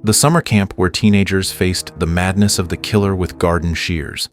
the summer camp where teenagers faced the madness of the killer with garden shears.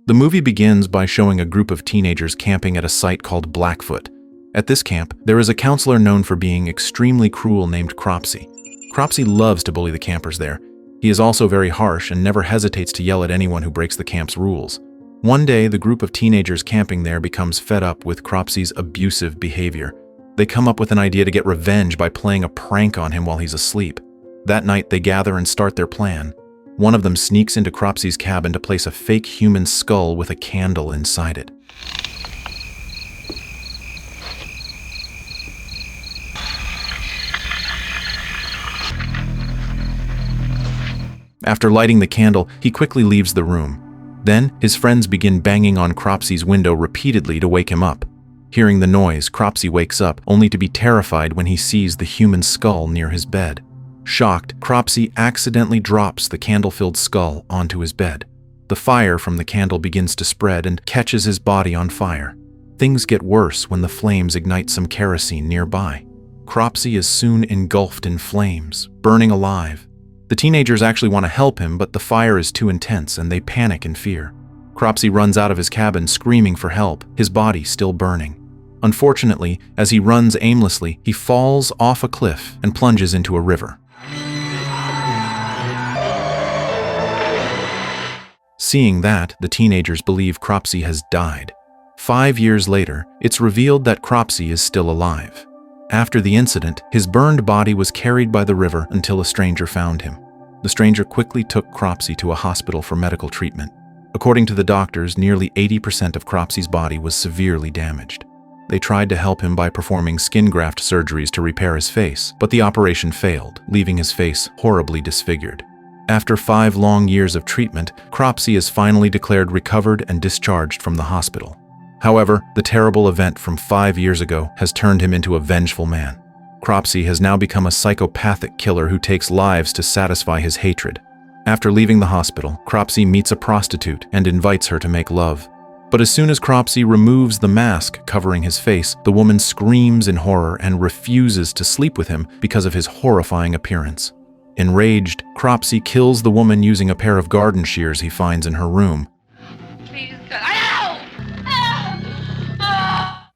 The movie begins by showing a group of teenagers camping at a site called Blackfoot. At this camp, there is a counselor known for being extremely cruel named Cropsy. Cropsy loves to bully the campers there. He is also very harsh and never hesitates to yell at anyone who breaks the camp's rules. One day, the group of teenagers camping there becomes fed up with Cropsy's abusive behavior. They come up with an idea to get revenge by playing a prank on him while he's asleep. That night, they gather and start their plan. One of them sneaks into Cropsy's cabin to place a fake human skull with a candle inside it. After lighting the candle, he quickly leaves the room. Then, his friends begin banging on Cropsy's window repeatedly to wake him up. Hearing the noise, Cropsy wakes up, only to be terrified when he sees the human skull near his bed. Shocked, Cropsy accidentally drops the candle-filled skull onto his bed. The fire from the candle begins to spread and catches his body on fire. Things get worse when the flames ignite some kerosene nearby. Cropsy is soon engulfed in flames, burning alive. The teenagers actually want to help him, but the fire is too intense and they panic in fear. Cropsy runs out of his cabin screaming for help, his body still burning. Unfortunately, as he runs aimlessly, he falls off a cliff and plunges into a river. Seeing that, the teenagers believe Cropsy has died. 5 years later, it's revealed that Cropsy is still alive. After the incident, his burned body was carried by the river until a stranger found him. The stranger quickly took Cropsy to a hospital for medical treatment. According to the doctors, nearly 80% of Cropsy's body was severely damaged. They tried to help him by performing skin graft surgeries to repair his face, but the operation failed, leaving his face horribly disfigured. After 5 long years of treatment, Cropsy is finally declared recovered and discharged from the hospital. However, the terrible event from 5 years ago has turned him into a vengeful man. Cropsy has now become a psychopathic killer who takes lives to satisfy his hatred. After leaving the hospital, Cropsy meets a prostitute and invites her to make love. But as soon as Cropsy removes the mask covering his face, the woman screams in horror and refuses to sleep with him because of his horrifying appearance. Enraged, Cropsy kills the woman using a pair of garden shears he finds in her room.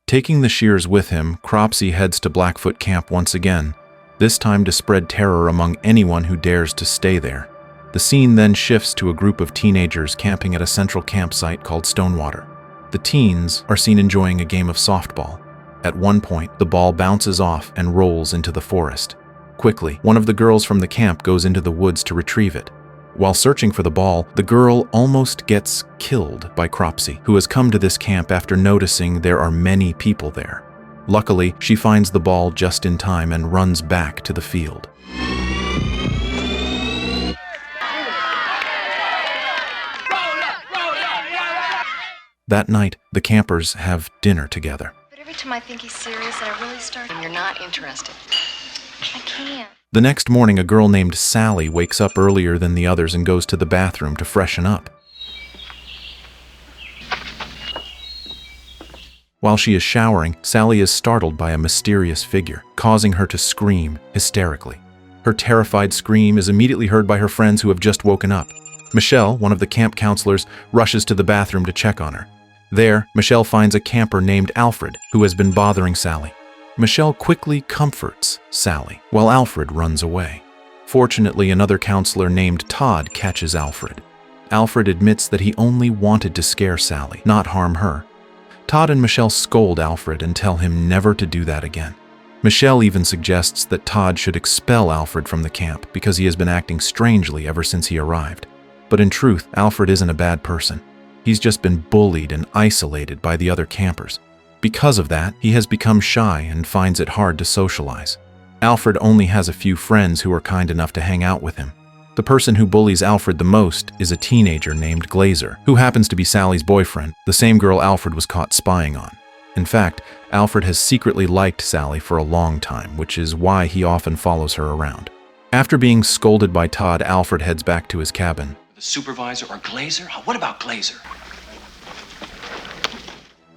Taking the shears with him, Cropsy heads to Blackfoot Camp once again, this time to spread terror among anyone who dares to stay there. The scene then shifts to a group of teenagers camping at a central campsite called Stonewater. The teens are seen enjoying a game of softball. At one point, the ball bounces off and rolls into the forest. Quickly, one of the girls from the camp goes into the woods to retrieve it. While searching for the ball, the girl almost gets killed by Cropsy, who has come to this camp after noticing there are many people there. Luckily, she finds the ball just in time and runs back to the field. That night, the campers have dinner together. But every time I think he's serious and I really start, and you're not interested. I can't. The next morning, a girl named Sally wakes up earlier than the others and goes to the bathroom to freshen up. While she is showering, Sally is startled by a mysterious figure, causing her to scream hysterically. Her terrified scream is immediately heard by her friends who have just woken up. Michelle, one of the camp counselors, rushes to the bathroom to check on her. There, Michelle finds a camper named Alfred, who has been bothering Sally. Michelle quickly comforts Sally, while Alfred runs away. Fortunately, another counselor named Todd catches Alfred. Alfred admits that he only wanted to scare Sally, not harm her. Todd and Michelle scold Alfred and tell him never to do that again. Michelle even suggests that Todd should expel Alfred from the camp because he has been acting strangely ever since he arrived. But in truth, Alfred isn't a bad person. He's just been bullied and isolated by the other campers. Because of that, he has become shy and finds it hard to socialize. Alfred only has a few friends who are kind enough to hang out with him. The person who bullies Alfred the most is a teenager named Glazer, who happens to be Sally's boyfriend, the same girl Alfred was caught spying on. In fact, Alfred has secretly liked Sally for a long time, which is why he often follows her around. After being scolded by Todd, Alfred heads back to his cabin. The supervisor or Glazer? What about Glazer?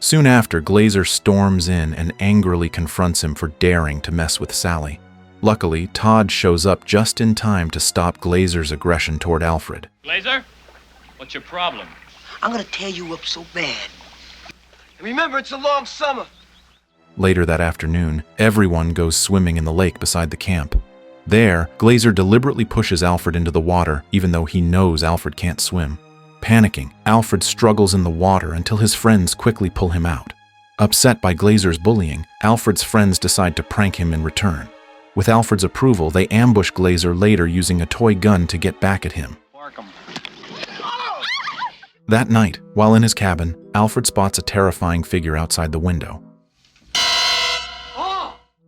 Soon after, Glazer storms in and angrily confronts him for daring to mess with Sally. Luckily, Todd shows up just in time to stop Glazer's aggression toward Alfred. Glazer? What's your problem? I'm gonna tear you up so bad. And remember, it's a long summer. Later that afternoon, everyone goes swimming in the lake beside the camp. There, Glazer deliberately pushes Alfred into the water, even though he knows Alfred can't swim. Panicking, Alfred struggles in the water until his friends quickly pull him out. Upset by Glazer's bullying, Alfred's friends decide to prank him in return. With Alfred's approval, they ambush Glazer later using a toy gun to get back at him. That night, while in his cabin, Alfred spots a terrifying figure outside the window.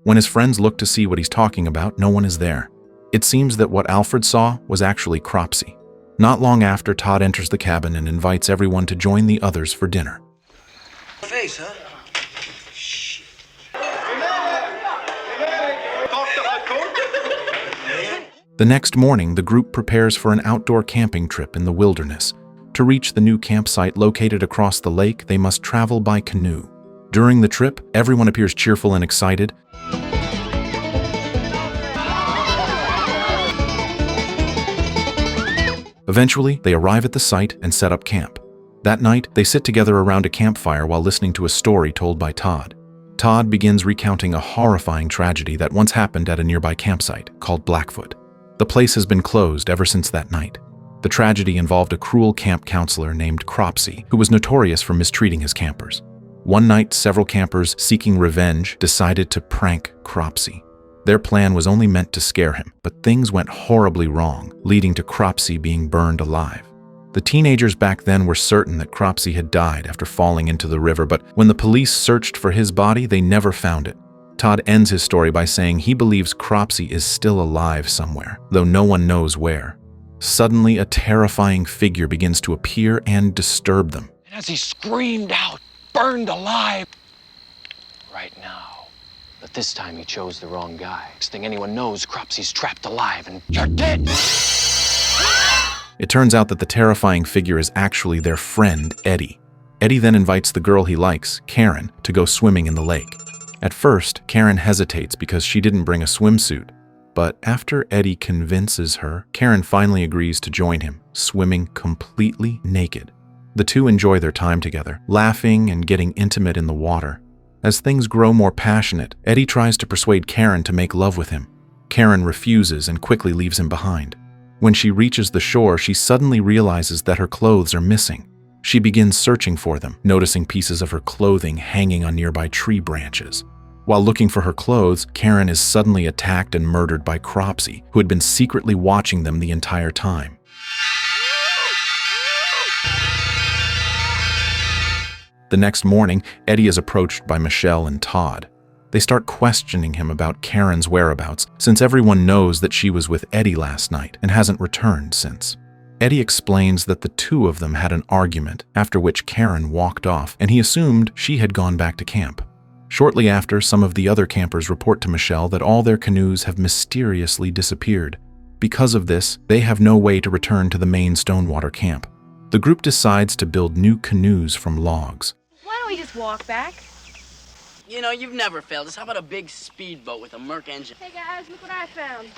When his friends look to see what he's talking about, no one is there. It seems that what Alfred saw was actually Cropsy. Not long after, Todd enters the cabin and invites everyone to join the others for dinner. Face, huh? The next morning, the group prepares for an outdoor camping trip in the wilderness. To reach the new campsite located across the lake, they must travel by canoe. During the trip, everyone appears cheerful and excited. Eventually, they arrive at the site and set up camp. That night, they sit together around a campfire while listening to a story told by Todd. Todd begins recounting a horrifying tragedy that once happened at a nearby campsite called Blackfoot. The place has been closed ever since that night. The tragedy involved a cruel camp counselor named Cropsy, who was notorious for mistreating his campers. One night, several campers seeking revenge decided to prank Cropsy. Their plan was only meant to scare him, but things went horribly wrong, leading to Cropsy being burned alive. The teenagers back then were certain that Cropsy had died after falling into the river, but when the police searched for his body, they never found it. Todd ends his story by saying he believes Cropsy is still alive somewhere, though no one knows where. Suddenly, a terrifying figure begins to appear and disturb them. And as he screamed out, burned alive. Right now. But this time he chose the wrong guy. Next thing anyone knows, Cropsy's trapped alive and you're dead. It turns out that the terrifying figure is actually their friend, Eddie. Eddie then invites the girl he likes, Karen, to go swimming in the lake. At first, Karen hesitates because she didn't bring a swimsuit. But after Eddie convinces her, Karen finally agrees to join him, swimming completely naked. The two enjoy their time together, laughing and getting intimate in the water. As things grow more passionate, Eddie tries to persuade Karen to make love with him. Karen refuses and quickly leaves him behind. When she reaches the shore, she suddenly realizes that her clothes are missing. She begins searching for them, noticing pieces of her clothing hanging on nearby tree branches. While looking for her clothes, Karen is suddenly attacked and murdered by Cropsy, who had been secretly watching them the entire time. The next morning, Eddie is approached by Michelle and Todd. They start questioning him about Karen's whereabouts, since everyone knows that she was with Eddie last night and hasn't returned since. Eddie explains that the two of them had an argument, after which Karen walked off, and he assumed she had gone back to camp. Shortly after, some of the other campers report to Michelle that all their canoes have mysteriously disappeared. Because of this, they have no way to return to the main Stonewater camp. The group decides to build new canoes from logs. Why don't we just walk back? You know, you've never failed us. How about a big speedboat with a Merc engine? Hey guys, look what I found.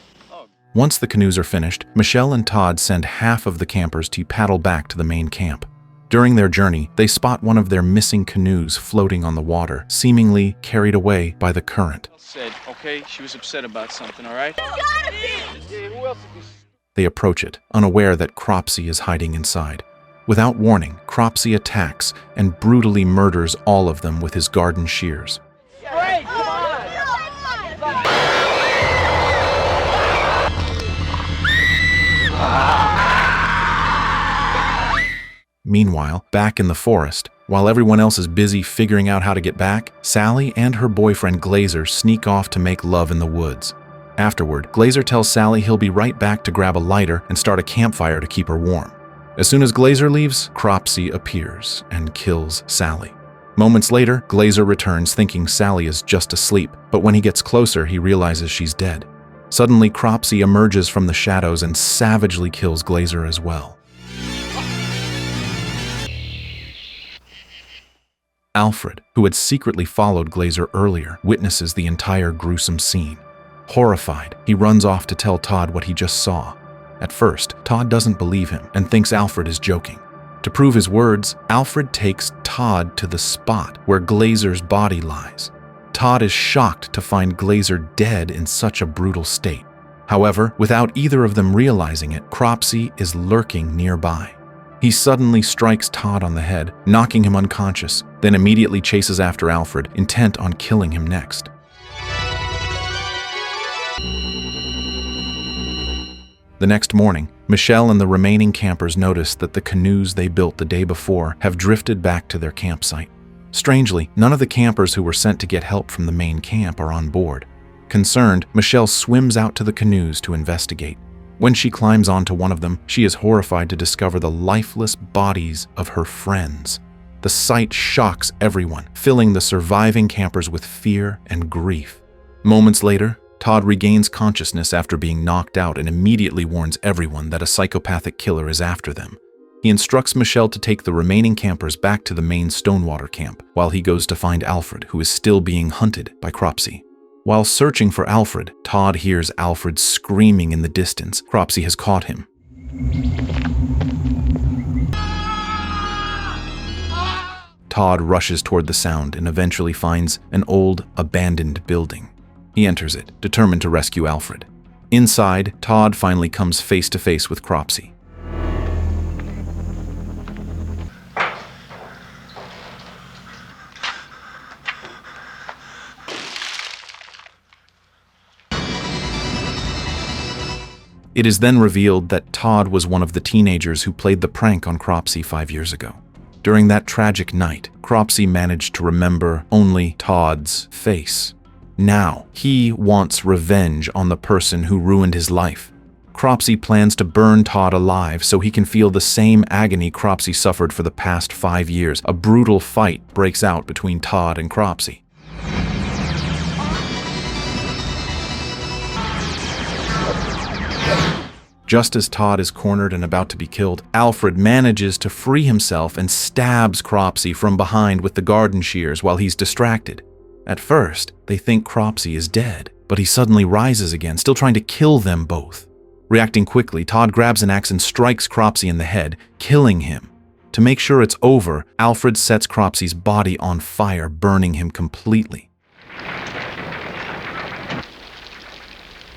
Once the canoes are finished, Michelle and Todd send half of the campers to paddle back to the main camp. During their journey, they spot one of their missing canoes floating on the water, seemingly carried away by the current. Said, okay, she was upset about something, all right? They approach it, unaware that Cropsy is hiding inside. Without warning, Cropsy attacks and brutally murders all of them with his garden shears. Meanwhile, back in the forest, while everyone else is busy figuring out how to get back, Sally and her boyfriend Glazer sneak off to make love in the woods. Afterward, Glazer tells Sally he'll be right back to grab a lighter and start a campfire to keep her warm. As soon as Glazer leaves, Cropsy appears and kills Sally. Moments later, Glazer returns thinking Sally is just asleep, but when he gets closer, he realizes she's dead. Suddenly, Cropsy emerges from the shadows and savagely kills Glazer as well. Alfred, who had secretly followed Glazer earlier, witnesses the entire gruesome scene. Horrified, he runs off to tell Todd what he just saw. At first, Todd doesn't believe him and thinks Alfred is joking. To prove his words, Alfred takes Todd to the spot where Glazer's body lies. Todd is shocked to find Glazer dead in such a brutal state. However, without either of them realizing it, Cropsy is lurking nearby. He suddenly strikes Todd on the head, knocking him unconscious, then immediately chases after Alfred, intent on killing him next. The next morning, Michelle and the remaining campers notice that the canoes they built the day before have drifted back to their campsite. Strangely, none of the campers who were sent to get help from the main camp are on board. Concerned, Michelle swims out to the canoes to investigate. When she climbs onto one of them, she is horrified to discover the lifeless bodies of her friends. The sight shocks everyone, filling the surviving campers with fear and grief. Moments later, Todd regains consciousness after being knocked out and immediately warns everyone that a psychopathic killer is after them. He instructs Michelle to take the remaining campers back to the main Stonewater camp, while he goes to find Alfred, who is still being hunted by Cropsy. While searching for Alfred, Todd hears Alfred screaming in the distance. Cropsy has caught him. Todd rushes toward the sound and eventually finds an old, abandoned building. He enters it, determined to rescue Alfred. Inside, Todd finally comes face to face with Cropsy. It is then revealed that Todd was one of the teenagers who played the prank on Cropsy 5 years ago. During that tragic night, Cropsy managed to remember only Todd's face. Now, he wants revenge on the person who ruined his life. Cropsy plans to burn Todd alive so he can feel the same agony Cropsy suffered for the past 5 years. A brutal fight breaks out between Todd and Cropsy. Just as Todd is cornered and about to be killed, Alfred manages to free himself and stabs Cropsy from behind with the garden shears while he's distracted. At first, they think Cropsy is dead, but he suddenly rises again, still trying to kill them both. Reacting quickly, Todd grabs an axe and strikes Cropsy in the head, killing him. To make sure it's over, Alfred sets Cropsy's body on fire, burning him completely.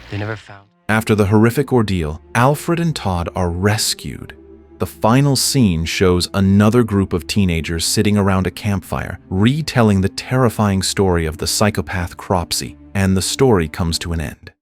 They never found. After the horrific ordeal, Alfred and Todd are rescued. The final scene shows another group of teenagers sitting around a campfire, retelling the terrifying story of the psychopath Cropsy, and the story comes to an end.